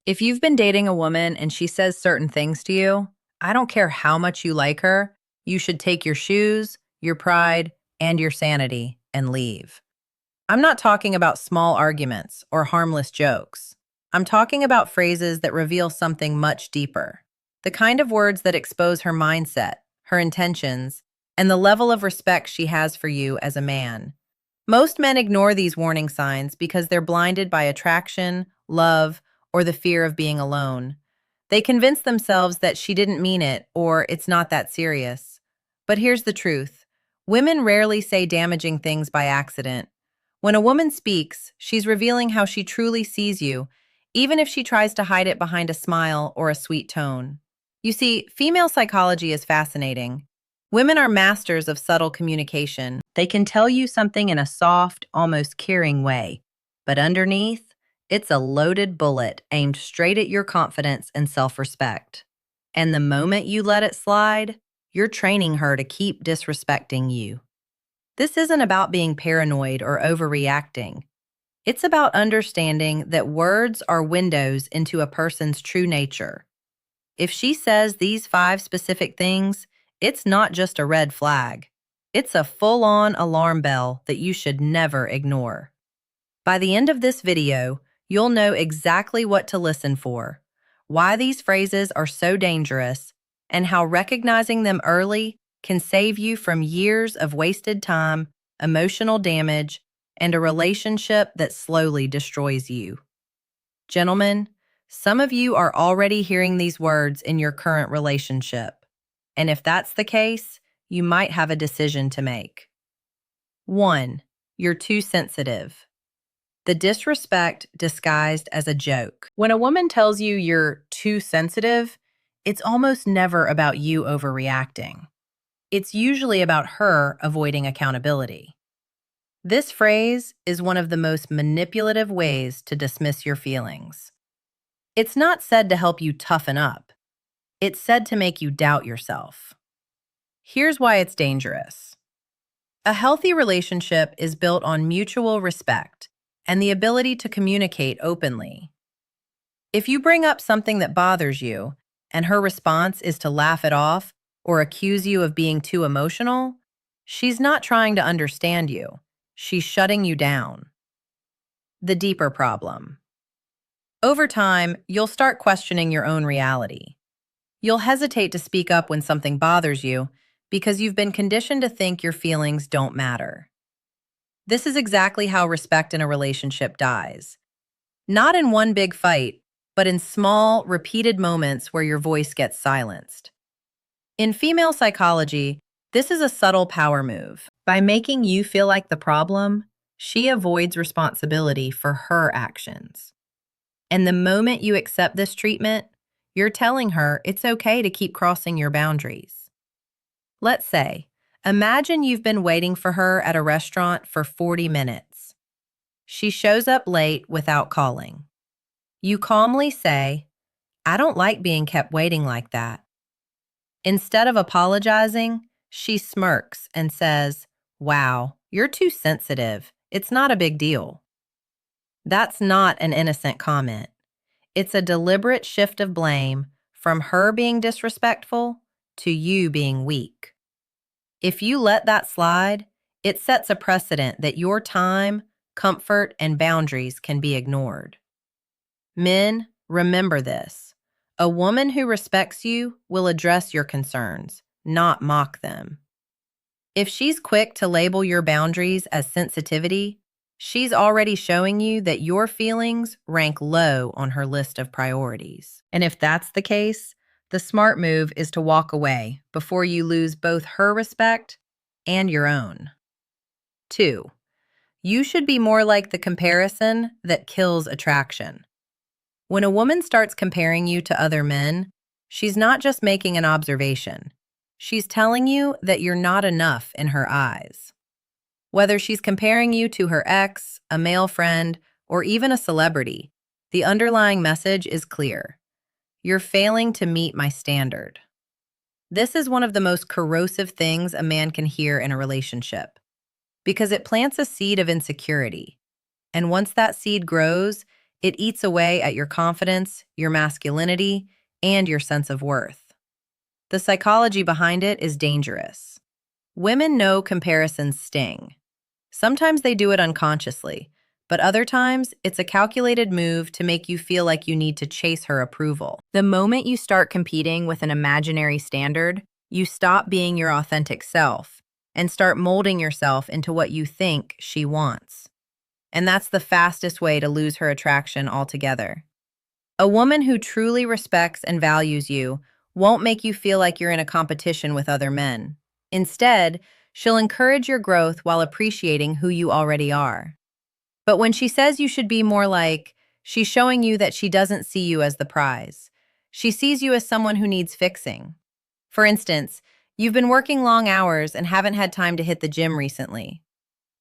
If you've been dating a woman and she says certain things to you, I don't care how much you like her, you should take your shoes, your pride, and your sanity and leave. I'm not talking about small arguments or harmless jokes. I'm talking about phrases that reveal something much deeper. The kind of words that expose her mindset, her intentions, and the level of respect she has for you as a man. Most men ignore these warning signs because they're blinded by attraction, love, or the fear of being alone. They convince themselves that she didn't mean it or it's not that serious. But here's the truth. Women rarely say damaging things by accident. When a woman speaks, she's revealing how she truly sees you, even if she tries to hide it behind a smile or a sweet tone. You see, female psychology is fascinating. Women are masters of subtle communication. They can tell you something in a soft, almost caring way, but underneath, it's a loaded bullet aimed straight at your confidence and self-respect. And the moment you let it slide, you're training her to keep disrespecting you. This isn't about being paranoid or overreacting. It's about understanding that words are windows into a person's true nature. If she says these 5 specific things, it's not just a red flag. It's a full-on alarm bell that you should never ignore. By the end of this video, you'll know exactly what to listen for, why these phrases are so dangerous, and how recognizing them early can save you from years of wasted time, emotional damage, and a relationship that slowly destroys you. Gentlemen, some of you are already hearing these words in your current relationship. And if that's the case, you might have a decision to make. 1. You're too sensitive. The disrespect disguised as a joke. When a woman tells you you're too sensitive, it's almost never about you overreacting. It's usually about her avoiding accountability. This phrase is one of the most manipulative ways to dismiss your feelings. It's not said to help you toughen up. It's said to make you doubt yourself. Here's why it's dangerous. A healthy relationship is built on mutual respect and the ability to communicate openly. If you bring up something that bothers you, and her response is to laugh it off or accuse you of being too emotional, she's not trying to understand you. She's shutting you down. The deeper problem. Over time, you'll start questioning your own reality. You'll hesitate to speak up when something bothers you because you've been conditioned to think your feelings don't matter. This is exactly how respect in a relationship dies. Not in one big fight, but in small, repeated moments where your voice gets silenced. In female psychology, this is a subtle power move. By making you feel like the problem, she avoids responsibility for her actions. And the moment you accept this treatment, you're telling her it's okay to keep crossing your boundaries. Let's say, imagine you've been waiting for her at a restaurant for 40 minutes. She shows up late without calling. You calmly say, "I don't like being kept waiting like that." Instead of apologizing, she smirks and says, "Wow, you're too sensitive. It's not a big deal." That's not an innocent comment. It's a deliberate shift of blame from her being disrespectful to you being weak. If you let that slide, it sets a precedent that your time, comfort, and boundaries can be ignored. Men, remember this. A woman who respects you will address your concerns, not mock them. If she's quick to label your boundaries as sensitivity, she's already showing you that your feelings rank low on her list of priorities. And if that's the case, the smart move is to walk away before you lose both her respect and your own. 2. You should be more like the comparison that kills attraction. When a woman starts comparing you to other men, she's not just making an observation. She's telling you that you're not enough in her eyes. Whether she's comparing you to her ex, a male friend, or even a celebrity, the underlying message is clear. You're failing to meet my standard. This is one of the most corrosive things a man can hear in a relationship because it plants a seed of insecurity. And once that seed grows, It eats away at your confidence, your masculinity, and your sense of worth. The psychology behind it is dangerous. Women know comparisons sting. Sometimes they do it unconsciously, but other times it's a calculated move to make you feel like you need to chase her approval. The moment you start competing with an imaginary standard, you stop being your authentic self and start molding yourself into what you think she wants. And that's the fastest way to lose her attraction altogether. A woman who truly respects and values you won't make you feel like you're in a competition with other men. Instead, she'll encourage your growth while appreciating who you already are. But when she says you should be more like, she's showing you that she doesn't see you as the prize. She sees you as someone who needs fixing. For instance, you've been working long hours and haven't had time to hit the gym recently.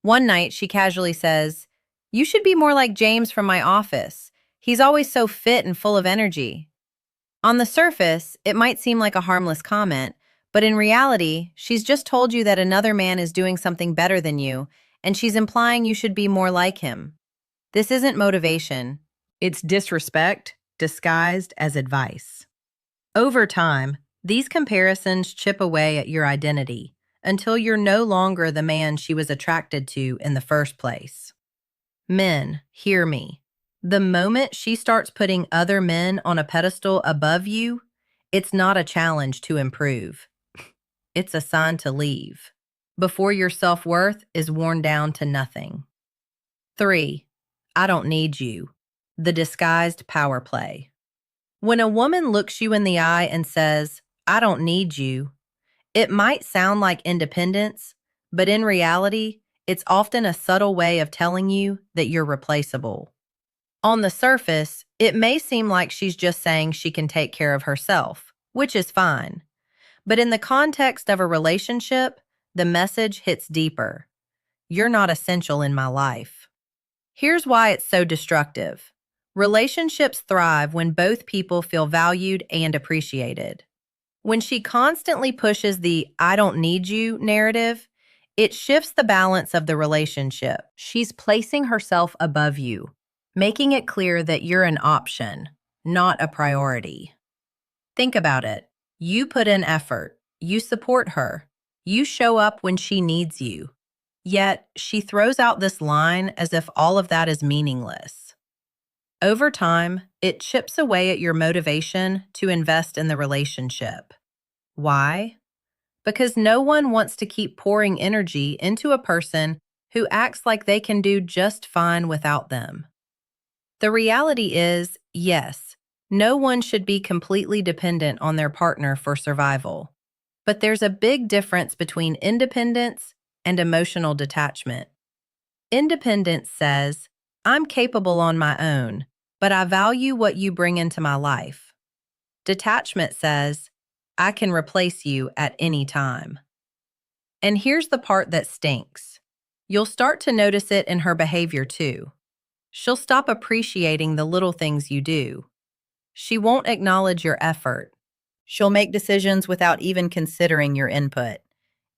One night, she casually says, "You should be more like James from my office. He's always so fit and full of energy." On the surface, it might seem like a harmless comment, but in reality, she's just told you that another man is doing something better than you, and she's implying you should be more like him. This isn't motivation. It's disrespect disguised as advice. Over time, these comparisons chip away at your identity until you're no longer the man she was attracted to in the first place. Men, hear me. The moment she starts putting other men on a pedestal above you, it's not a challenge to improve. It's a sign to leave before your self-worth is worn down to nothing. 3. I don't need you. The disguised power play. When a woman looks you in the eye and says, "I don't need you," it might sound like independence, but in reality, it's often a subtle way of telling you that you're replaceable. On the surface, it may seem like she's just saying she can take care of herself, which is fine. But in the context of a relationship, the message hits deeper. You're not essential in my life. Here's why it's so destructive. Relationships thrive when both people feel valued and appreciated. When she constantly pushes the "I don't need you" narrative, it shifts the balance of the relationship. She's placing herself above you, making it clear that you're an option, not a priority. Think about it. You put in effort. You support her. You show up when she needs you. Yet, she throws out this line as if all of that is meaningless. Over time, it chips away at your motivation to invest in the relationship. Why? Because no one wants to keep pouring energy into a person who acts like they can do just fine without them. The reality is, yes, no one should be completely dependent on their partner for survival. But there's a big difference between independence and emotional detachment. Independence says, "I'm capable on my own, but I value what you bring into my life." Detachment says, "I can replace you at any time." And here's the part that stinks. You'll start to notice it in her behavior too. She'll stop appreciating the little things you do. She won't acknowledge your effort. She'll make decisions without even considering your input.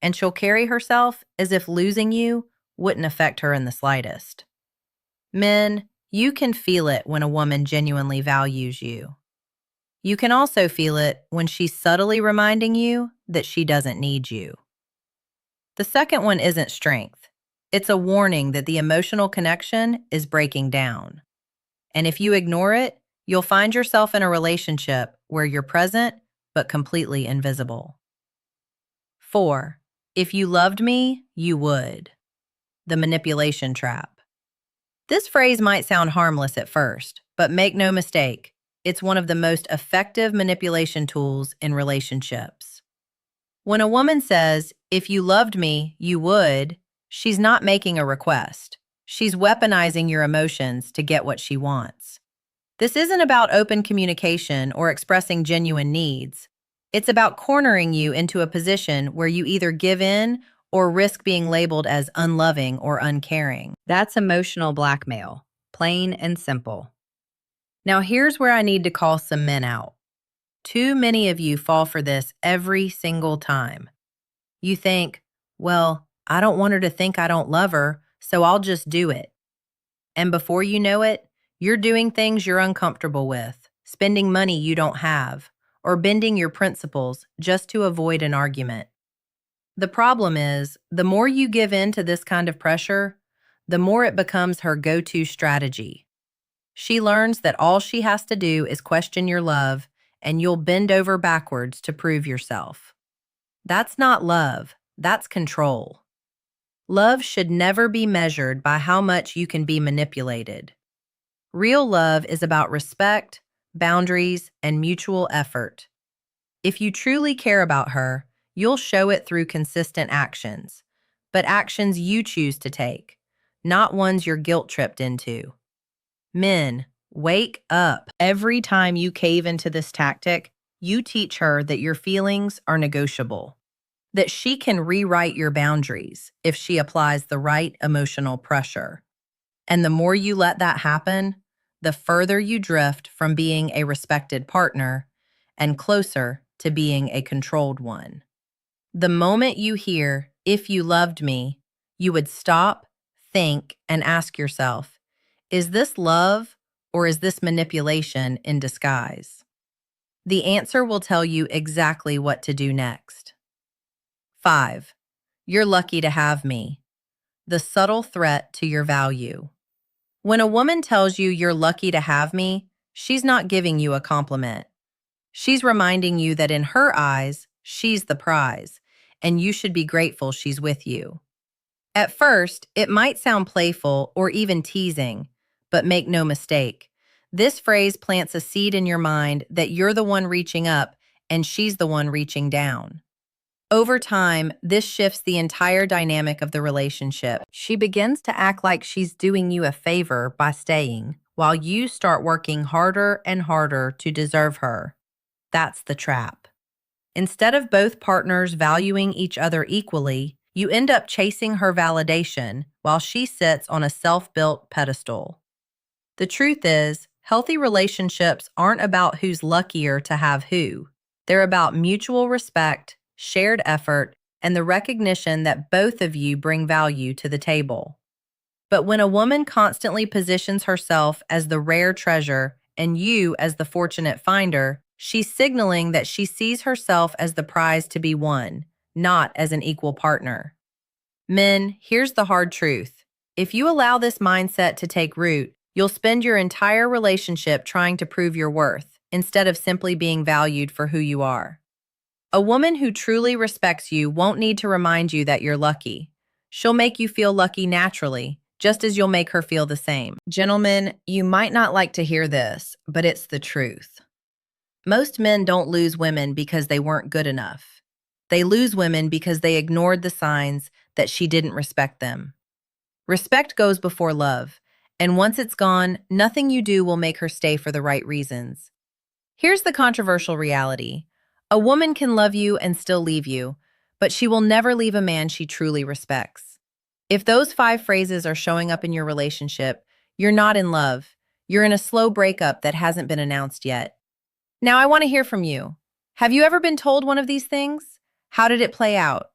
And she'll carry herself as if losing you wouldn't affect her in the slightest. Men, you can feel it when a woman genuinely values you. You can also feel it when she's subtly reminding you that she doesn't need you. The second one isn't strength. It's a warning that the emotional connection is breaking down. And if you ignore it, you'll find yourself in a relationship where you're present but completely invisible. 4. If you loved me, you would. The manipulation trap. This phrase might sound harmless at first, but make no mistake, it's one of the most effective manipulation tools in relationships. When a woman says, "If you loved me, you would," she's not making a request. She's weaponizing your emotions to get what she wants. This isn't about open communication or expressing genuine needs. It's about cornering you into a position where you either give in or risk being labeled as unloving or uncaring. That's emotional blackmail, plain and simple. Now here's where I need to call some men out. Too many of you fall for this every single time. You think, "Well, I don't want her to think I don't love her, so I'll just do it." And before you know it, You're doing things you're uncomfortable with, spending money you don't have, or bending your principles just to avoid an argument. The problem is, the more you give in to this kind of pressure, the more it becomes her go-to strategy. She learns that all she has to do is question your love, and you'll bend over backwards to prove yourself. That's not love, that's control. Love should never be measured by how much you can be manipulated. Real love is about respect, boundaries, and mutual effort. If you truly care about her, you'll show it through consistent actions, but actions you choose to take, not ones you're guilt-tripped into. Men, wake up. Every time you cave into this tactic, you teach her that your feelings are negotiable, that she can rewrite your boundaries if she applies the right emotional pressure. And the more you let that happen, the further you drift from being a respected partner and closer to being a controlled one. The moment you hear, "If you loved me," you would stop, think, and ask yourself, is this love or is this manipulation in disguise? The answer will tell you exactly what to do next. 5. You're lucky to have me. The subtle threat to your value. When a woman tells you you're lucky to have me, she's not giving you a compliment. She's reminding you that in her eyes, she's the prize, and you should be grateful she's with you. At first, it might sound playful or even teasing, but make no mistake. This phrase plants a seed in your mind that you're the one reaching up and she's the one reaching down. Over time, this shifts the entire dynamic of the relationship. She begins to act like she's doing you a favor by staying, while you start working harder and harder to deserve her. That's the trap. Instead of both partners valuing each other equally, you end up chasing her validation while she sits on a self-built pedestal. The truth is, healthy relationships aren't about who's luckier to have who. They're about mutual respect, shared effort, and the recognition that both of you bring value to the table. But when a woman constantly positions herself as the rare treasure and you as the fortunate finder, she's signaling that she sees herself as the prize to be won, not as an equal partner. Men, here's the hard truth. If you allow this mindset to take root, you'll spend your entire relationship trying to prove your worth, instead of simply being valued for who you are. A woman who truly respects you won't need to remind you that you're lucky. She'll make you feel lucky naturally, just as you'll make her feel the same. Gentlemen, you might not like to hear this, but it's the truth. Most men don't lose women because they weren't good enough. They lose women because they ignored the signs that she didn't respect them. Respect goes before love, and once it's gone, nothing you do will make her stay for the right reasons. Here's the controversial reality. A woman can love you and still leave you, but she will never leave a man she truly respects. If those 5 phrases are showing up in your relationship, you're not in love. You're in a slow breakup that hasn't been announced yet. Now, I want to hear from you. Have you ever been told one of these things? How did it play out?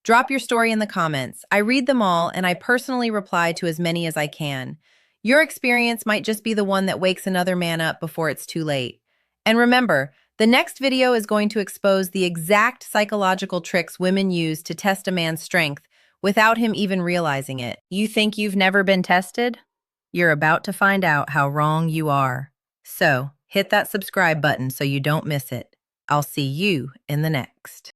Drop your story in the comments. I read them all, and I personally reply to as many as I can. Your experience might just be the one that wakes another man up before it's too late. And remember, the next video is going to expose the exact psychological tricks women use to test a man's strength without him even realizing it. You think you've never been tested? You're about to find out how wrong you are. So, hit that subscribe button so you don't miss it. I'll see you in the next.